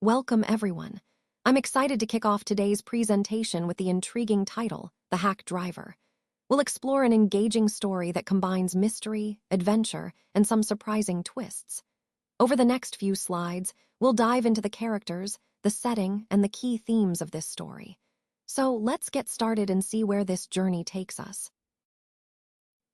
Welcome, everyone. I'm excited to kick off today's presentation with the intriguing title, The Hack Driver. We'll explore an engaging story that combines mystery, adventure, and some surprising twists. Over the next few slides, we'll dive into the characters, the setting, and the key themes of this story. So let's get started and see where this journey takes us.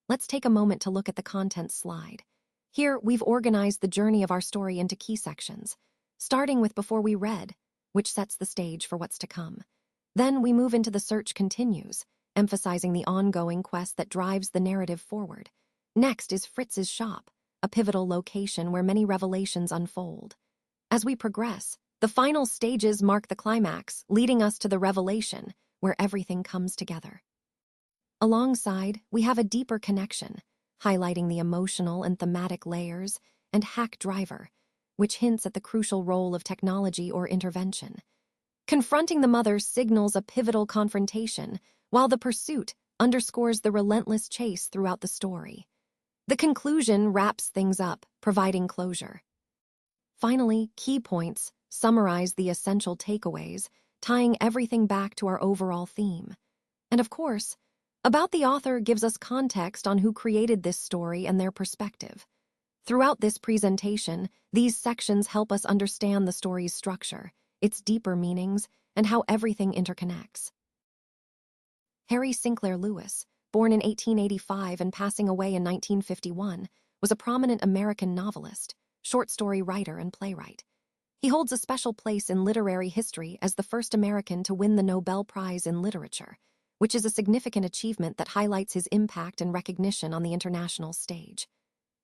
Let's take a moment to look at the contents slide. Here, we've organized the journey of our story into key sections, starting with Before We Read, which sets the stage for what's to come. Then we move into The Search Continues, emphasizing the ongoing quest that drives the narrative forward. Next is Fritz's Shop, a pivotal location where many revelations unfold. As we progress, the final stages mark the climax, leading us to the revelation, where everything comes together. Alongside, we have a deeper connection, highlighting the emotional and thematic layers, and Hack Driver, which hints at the crucial role of technology or intervention. Confronting the mother signals a pivotal confrontation, while the pursuit underscores the relentless chase throughout the story. The conclusion wraps things up, providing closure. Finally, key points summarize the essential takeaways, tying everything back to our overall theme. And of course, About the Author gives us context on who created this story and their perspective. Throughout this presentation, these sections help us understand the story's structure, its deeper meanings, and how everything interconnects. Harry Sinclair Lewis, born in 1885 and passing away in 1951, was a prominent American novelist, short story writer, and playwright. He holds a special place in literary history as the first American to win the Nobel Prize in Literature, which is a significant achievement that highlights his impact and recognition on the international stage.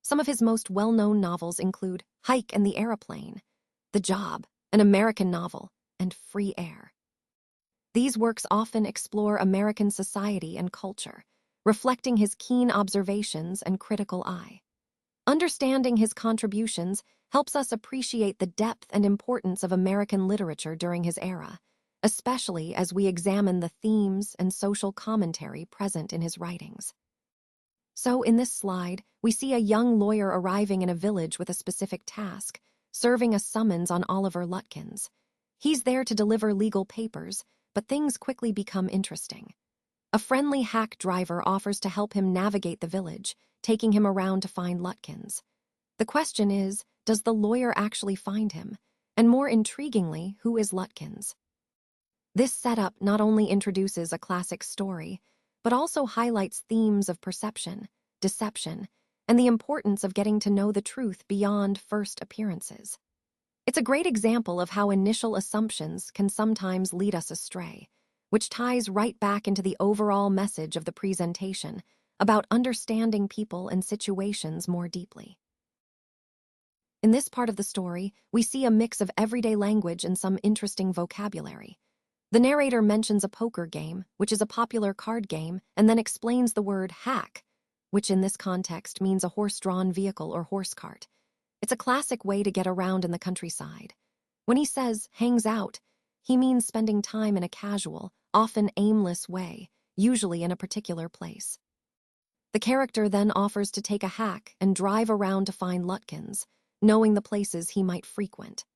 Some of his most well-known novels include Hike and the Aeroplane, The Job, an American novel, and Free Air. These works often explore American society and culture, reflecting his keen observations and critical eye. Understanding his contributions helps us appreciate the depth and importance of American literature during his era, especially as we examine the themes and social commentary present in his writings. So, in this slide, we see a young lawyer arriving in a village with a specific task, serving a summons on Oliver Lutkins. He's there to deliver legal papers, but things quickly become interesting. A friendly hack driver offers to help him navigate the village, taking him around to find Lutkins. The question is, does the lawyer actually find him? And more intriguingly, who is Lutkins? This setup not only introduces a classic story, but also highlights themes of perception, deception, and the importance of getting to know the truth beyond first appearances. It's a great example of how initial assumptions can sometimes lead us astray, which ties right back into the overall message of the presentation about understanding people and situations more deeply. In this part of the story, we see a mix of everyday language and some interesting vocabulary. The narrator mentions a poker game, which is a popular card game, and then explains the word hack, which in this context means a horse-drawn vehicle or horse cart. It's a classic way to get around in the countryside. When he says hangs out, he means spending time in a casual, often aimless way, usually in a particular place. The character then offers to take a hack and drive around to find Lutkins, knowing the places he might frequent.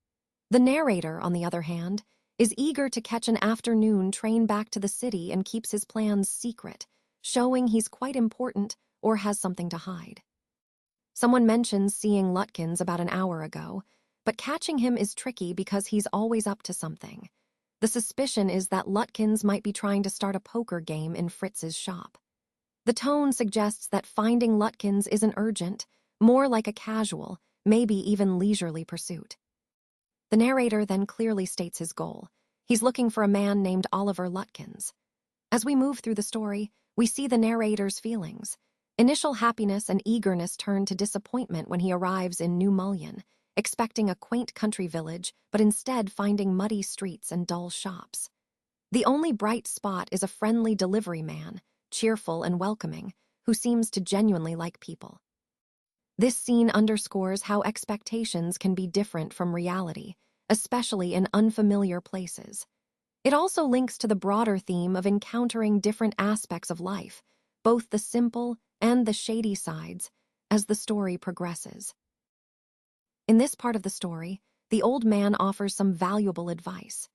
The narrator, on the other hand, is eager to catch an afternoon train back to the city and keeps his plans secret, showing he's quite important or has something to hide. Someone mentions seeing Lutkins about an hour ago, but catching him is tricky because he's always up to something. The suspicion is that Lutkins might be trying to start a poker game in Fritz's shop. The tone suggests that finding Lutkins isn't urgent, more like a casual, maybe even leisurely pursuit. The narrator then clearly states his goal. He's looking for a man named Oliver Lutkins. As we move through the story, we see the narrator's feelings. Initial happiness and eagerness turn to disappointment when he arrives in New Mullion, expecting a quaint country village, but instead finding muddy streets and dull shops. The only bright spot is a friendly delivery man, cheerful and welcoming, who seems to genuinely like people. This scene underscores how expectations can be different from reality, especially in unfamiliar places. It also links to the broader theme of encountering different aspects of life, both the simple and the shady sides, as the story progresses. In this part of the story, the old man offers some valuable advice.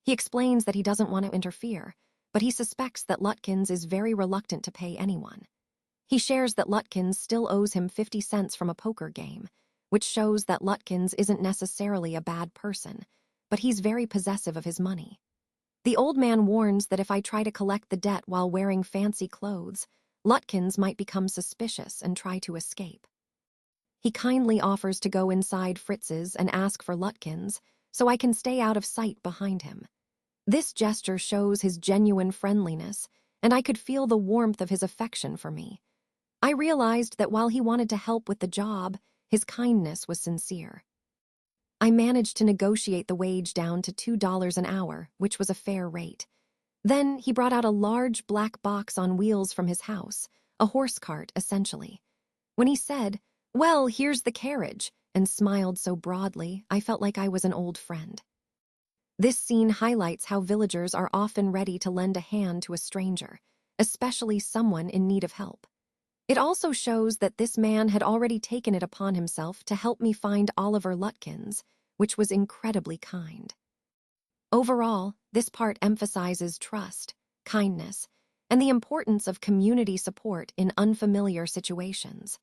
He explains that he doesn't want to interfere, but he suspects that Lutkins is very reluctant to pay anyone. He shares that Lutkins still owes him 50 cents from a poker game, which shows that Lutkins isn't necessarily a bad person, but he's very possessive of his money. The old man warns that if I try to collect the debt while wearing fancy clothes, Lutkins might become suspicious and try to escape. He kindly offers to go inside Fritz's and ask for Lutkins, so I can stay out of sight behind him. This gesture shows his genuine friendliness, and I could feel the warmth of his affection for me. I realized that while he wanted to help with the job, his kindness was sincere. I managed to negotiate the wage down to $2 an hour, which was a fair rate. Then he brought out a large black box on wheels from his house, a horse cart, essentially. When he said, "Well, here's the carriage," and smiled so broadly, I felt like I was an old friend. This scene highlights how villagers are often ready to lend a hand to a stranger, especially someone in need of help. It also shows that this man had already taken it upon himself to help me find Oliver Lutkins, which was incredibly kind. Overall, this part emphasizes trust, kindness, and the importance of community support in unfamiliar situations.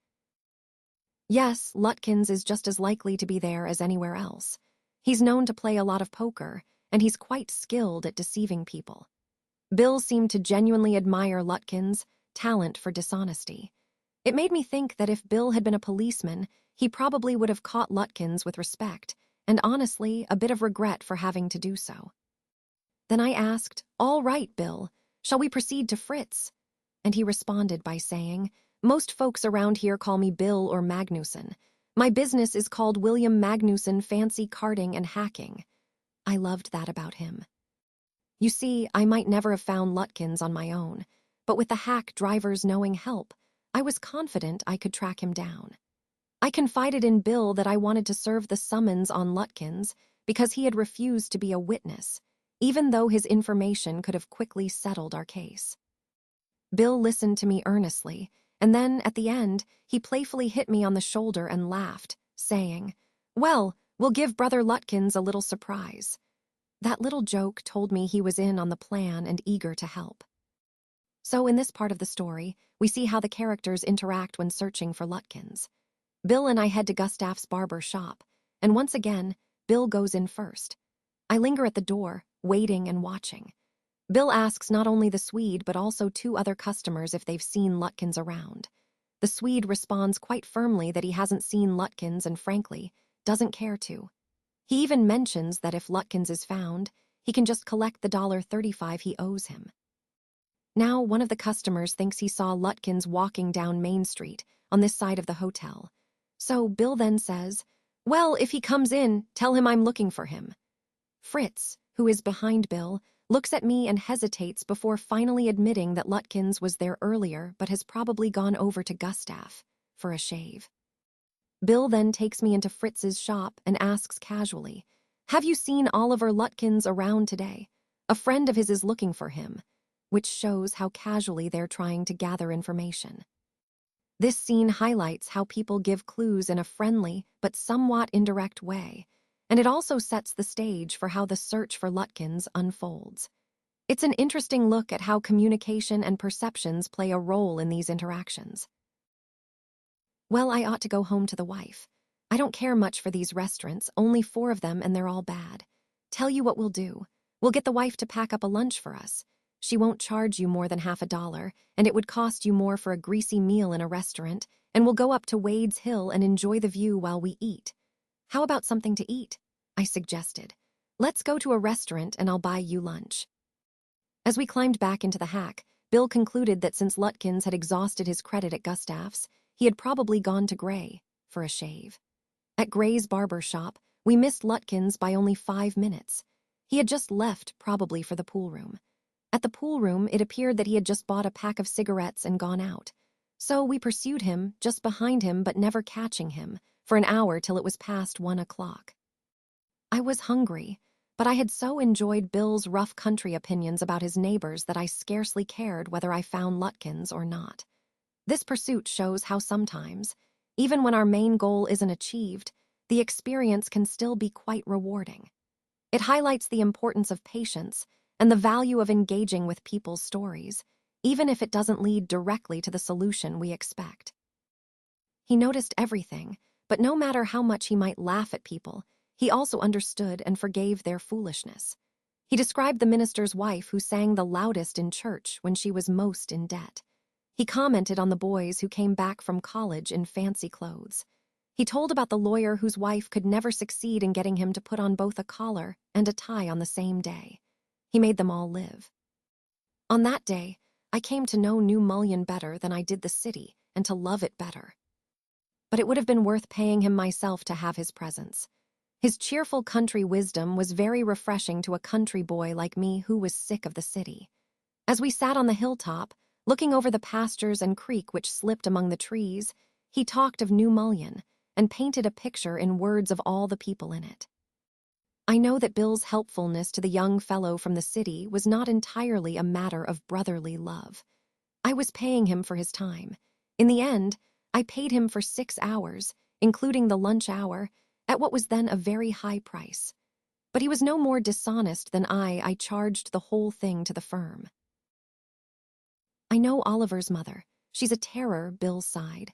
Yes, Lutkins is just as likely to be there as anywhere else. He's known to play a lot of poker, and he's quite skilled at deceiving people. Bill seemed to genuinely admire Lutkins' talent for dishonesty. It made me think that if Bill had been a policeman, he probably would have caught Lutkins with respect, and honestly, a bit of regret for having to do so. Then I asked, "All right, Bill, shall we proceed to Fritz?" And he responded by saying, "Most folks around here call me Bill or Magnuson. My business is called William Magnuson Fancy Carting and Hacking." I loved that about him. You see, I might never have found Lutkins on my own, but with the hack driver's knowing help, I was confident I could track him down. I confided in Bill that I wanted to serve the summons on Lutkins because he had refused to be a witness, even though his information could have quickly settled our case. Bill listened to me earnestly, and then, at the end, he playfully hit me on the shoulder and laughed, saying, "Well, we'll give Brother Lutkins a little surprise." That little joke told me he was in on the plan and eager to help. So in this part of the story, we see how the characters interact when searching for Lutkins. Bill and I head to Gustav's barber shop, and once again, Bill goes in first. I linger at the door, waiting and watching. Bill asks not only the Swede but also 2 other customers if they've seen Lutkins around. The Swede responds quite firmly that he hasn't seen Lutkins and, frankly, doesn't care to. He even mentions that if Lutkins is found, he can just collect the $1.35 he owes him. Now, one of the customers thinks he saw Lutkins walking down Main Street on this side of the hotel. So Bill then says, "Well, if he comes in, tell him I'm looking for him." Fritz, who is behind Bill, looks at me and hesitates before finally admitting that Lutkins was there earlier but has probably gone over to Gustav for a shave. Bill then takes me into Fritz's shop and asks casually, "Have you seen Oliver Lutkins around today? A friend of his is looking for him," which shows how casually they're trying to gather information. This scene highlights how people give clues in a friendly but somewhat indirect way, and it also sets the stage for how the search for Lutkins unfolds. It's an interesting look at how communication and perceptions play a role in these interactions. Well, I ought to go home to the wife. I don't care much for these restaurants, only 4 of them and they're all bad. Tell you what we'll do. We'll get the wife to pack up a lunch for us. She won't charge you more than $50, and it would cost you more for a greasy meal in a restaurant, and we'll go up to Wade's Hill and enjoy the view while we eat. How about something to eat? I suggested. Let's go to a restaurant and I'll buy you lunch. As we climbed back into the hack, Bill concluded that since Lutkins had exhausted his credit at Gustav's, he had probably gone to Gray for a shave. At Gray's barber shop, we missed Lutkins by only 5 minutes. He had just left, probably for the pool room. At the pool room, it appeared that he had just bought a pack of cigarettes and gone out. So we pursued him, just behind him but never catching him, for an hour till it was past 1 o'clock. I was hungry, but I had so enjoyed Bill's rough country opinions about his neighbors that I scarcely cared whether I found Lutkins or not. This pursuit shows how sometimes, even when our main goal isn't achieved, the experience can still be quite rewarding. It highlights the importance of patience and the value of engaging with people's stories, even if it doesn't lead directly to the solution we expect. He noticed everything, but no matter how much he might laugh at people, he also understood and forgave their foolishness. He described the minister's wife who sang the loudest in church when she was most in debt. He commented on the boys who came back from college in fancy clothes. He told about the lawyer whose wife could never succeed in getting him to put on both a collar and a tie on the same day. He made them all live. On that day, I came to know New Mullion better than I did the city and to love it better. But it would have been worth paying him myself to have his presence. His cheerful country wisdom was very refreshing to a country boy like me who was sick of the city. As we sat on the hilltop, looking over the pastures and creek which slipped among the trees, he talked of New Mullion and painted a picture in words of all the people in it. I know that Bill's helpfulness to the young fellow from the city was not entirely a matter of brotherly love. I was paying him for his time. In the end, I paid him for 6 hours, including the lunch hour, at what was then a very high price. But he was no more dishonest than I charged the whole thing to the firm. I know Oliver's mother. She's a terror, Bill sighed.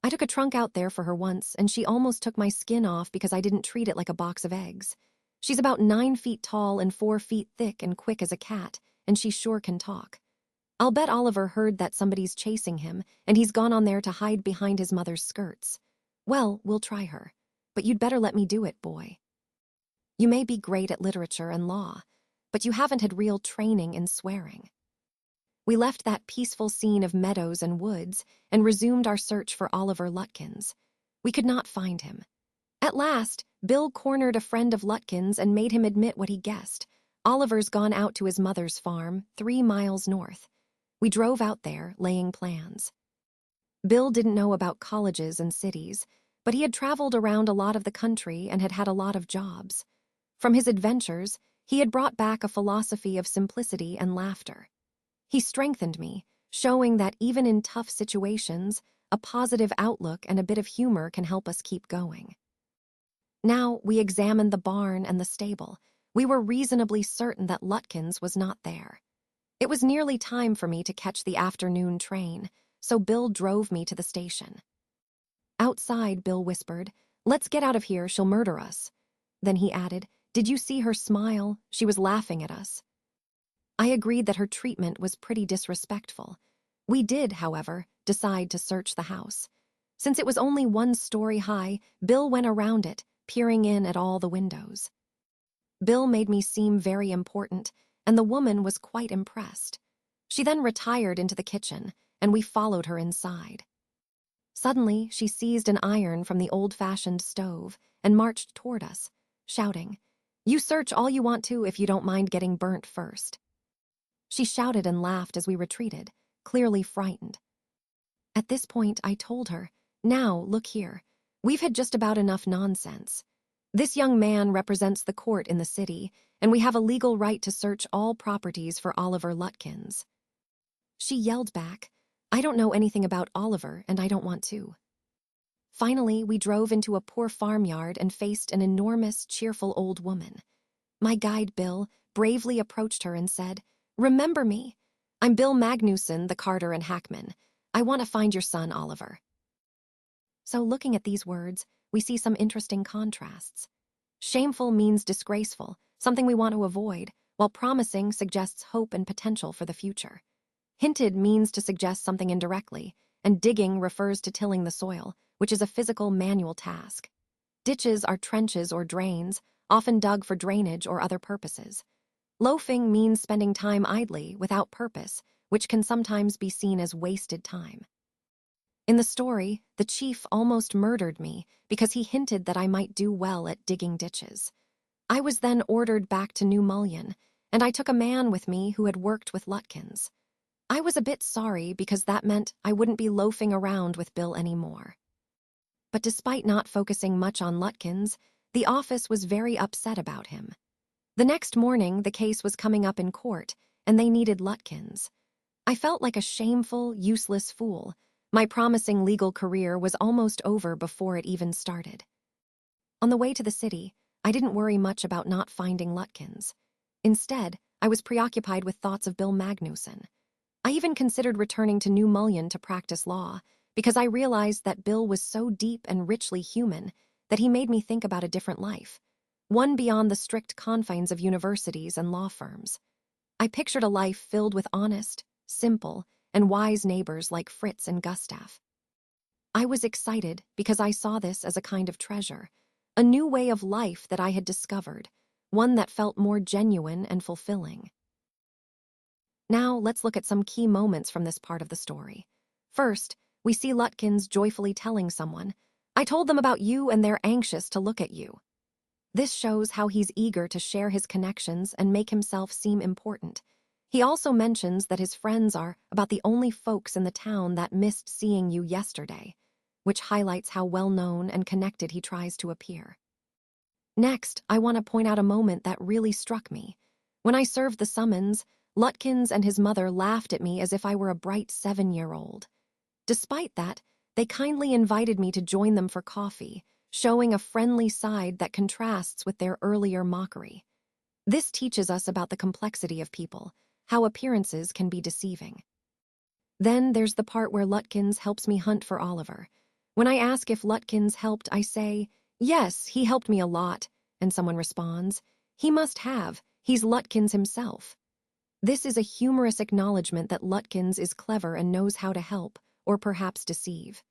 I took a trunk out there for her once, and she almost took my skin off because I didn't treat it like a box of eggs. She's about 9 feet tall and 4 feet thick and quick as a cat, and she sure can talk. I'll bet Oliver heard that somebody's chasing him, and he's gone on there to hide behind his mother's skirts. Well, we'll try her. But you'd better let me do it, boy. You may be great at literature and law, but you haven't had real training in swearing. We left that peaceful scene of meadows and woods and resumed our search for Oliver Lutkins. We could not find him. At last, Bill cornered a friend of Lutkins and made him admit what he guessed. Oliver's gone out to his mother's farm, 3 miles north. We drove out there, laying plans. Bill didn't know about colleges and cities, but he had traveled around a lot of the country and had had a lot of jobs. From his adventures, he had brought back a philosophy of simplicity and laughter. He strengthened me, showing that even in tough situations, a positive outlook and a bit of humor can help us keep going. Now we examined the barn and the stable. We were reasonably certain that Lutkins was not there. It was nearly time for me to catch the afternoon train, so Bill drove me to the station. Outside, Bill whispered, "Let's get out of here, she'll murder us." Then he added, "Did you see her smile? She was laughing at us." I agreed that her treatment was pretty disrespectful. We did, however, decide to search the house. Since it was only 1 story high, Bill went around it, peering in at all the windows. Bill made me seem very important, and the woman was quite impressed. She then retired into the kitchen, and we followed her inside. Suddenly, she seized an iron from the old-fashioned stove and marched toward us, shouting, "You search all you want to if you don't mind getting burnt first." She shouted and laughed as we retreated, clearly frightened. At this point, I told her, "Now, look here. We've had just about enough nonsense. This young man represents the court in the city, and we have a legal right to search all properties for Oliver Lutkins." She yelled back, "I don't know anything about Oliver, and I don't want to." Finally, we drove into a poor farmyard and faced an enormous, cheerful old woman. My guide, Bill, bravely approached her and said, "Remember me. I'm Bill Magnuson, the carter and hackman. I want to find your son, Oliver." So looking at these words, we see some interesting contrasts. Shameful means disgraceful, something we want to avoid, while promising suggests hope and potential for the future. Hinted means to suggest something indirectly, and digging refers to tilling the soil, which is a physical manual task. Ditches are trenches or drains, often dug for drainage or other purposes. Loafing means spending time idly, without purpose, which can sometimes be seen as wasted time. In the story, the chief almost murdered me because he hinted that I might do well at digging ditches. I was then ordered back to New Mullion, and I took a man with me who had worked with Lutkins. I was a bit sorry because that meant I wouldn't be loafing around with Bill anymore. But despite not focusing much on Lutkins, the office was very upset about him. The next morning, the case was coming up in court, and they needed Lutkins. I felt like a shameful, useless fool. My promising legal career was almost over before it even started. On the way to the city, I didn't worry much about not finding Lutkins. Instead, I was preoccupied with thoughts of Bill Magnuson. I even considered returning to New Mullion to practice law, because I realized that Bill was so deep and richly human that he made me think about a different life, one beyond the strict confines of universities and law firms. I pictured a life filled with honest, simple, and wise neighbors like Fritz and Gustav. I was excited because I saw this as a kind of treasure, a new way of life that I had discovered, one that felt more genuine and fulfilling. Now, let's look at some key moments from this part of the story. First, we see Lutkins joyfully telling someone, "I told them about you and they're anxious to look at you." This shows how he's eager to share his connections and make himself seem important. He also mentions that his friends are about the only folks in the town that missed seeing you yesterday, which highlights how well-known and connected he tries to appear. Next, I want to point out a moment that really struck me. When I served the summons, Lutkins and his mother laughed at me as if I were a bright 7-year-old. Despite that, they kindly invited me to join them for coffee, showing a friendly side that contrasts with their earlier mockery. This teaches us about the complexity of people, how appearances can be deceiving. Then there's the part where Lutkins helps me hunt for Oliver. When I ask if Lutkins helped, I say, "Yes, he helped me a lot," and someone responds, "He must have, he's Lutkins himself." This is a humorous acknowledgement that Lutkins is clever and knows how to help, or perhaps deceive.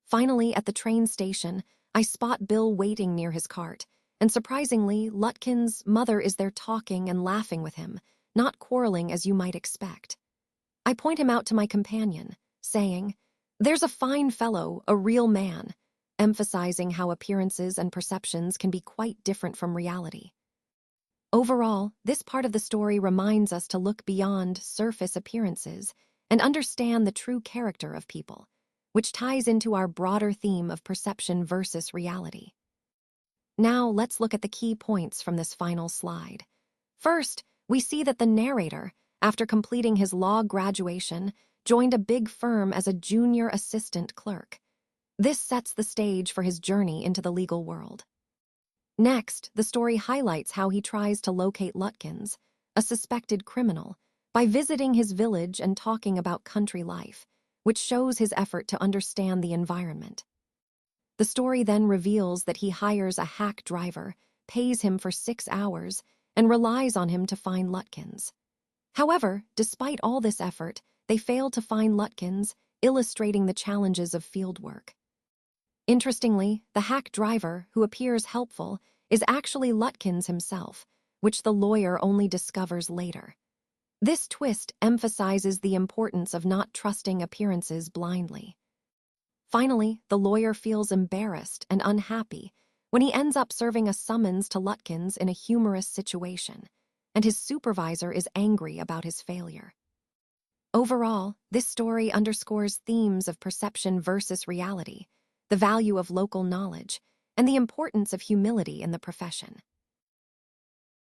Finally, at the train station, I spot Bill waiting near his cart, and surprisingly, Lutkins' mother is there talking and laughing with him, not quarreling as you might expect. I point him out to my companion, saying, "There's a fine fellow, a real man," emphasizing how appearances and perceptions can be quite different from reality. Overall, this part of the story reminds us to look beyond surface appearances and understand the true character of people, which ties into our broader theme of perception versus reality. Now, let's look at the key points from this final slide. First, we see that the narrator, after completing his law graduation, joined a big firm as a junior assistant clerk. This sets the stage for his journey into the legal world. Next, the story highlights how he tries to locate Lutkins, a suspected criminal, by visiting his village and talking about country life, which shows his effort to understand the environment. The story then reveals that he hires a hack driver, pays him for 6 hours, and relies on him to find Lutkins. However, despite all this effort, they fail to find Lutkins, illustrating the challenges of fieldwork. Interestingly, the hack driver, who appears helpful, is actually Lutkins himself, which the lawyer only discovers later. This twist emphasizes the importance of not trusting appearances blindly. Finally, the lawyer feels embarrassed and unhappy when he ends up serving a summons to Lutkins in a humorous situation, and his supervisor is angry about his failure. Overall, this story underscores themes of perception versus reality, the value of local knowledge, and the importance of humility in the profession.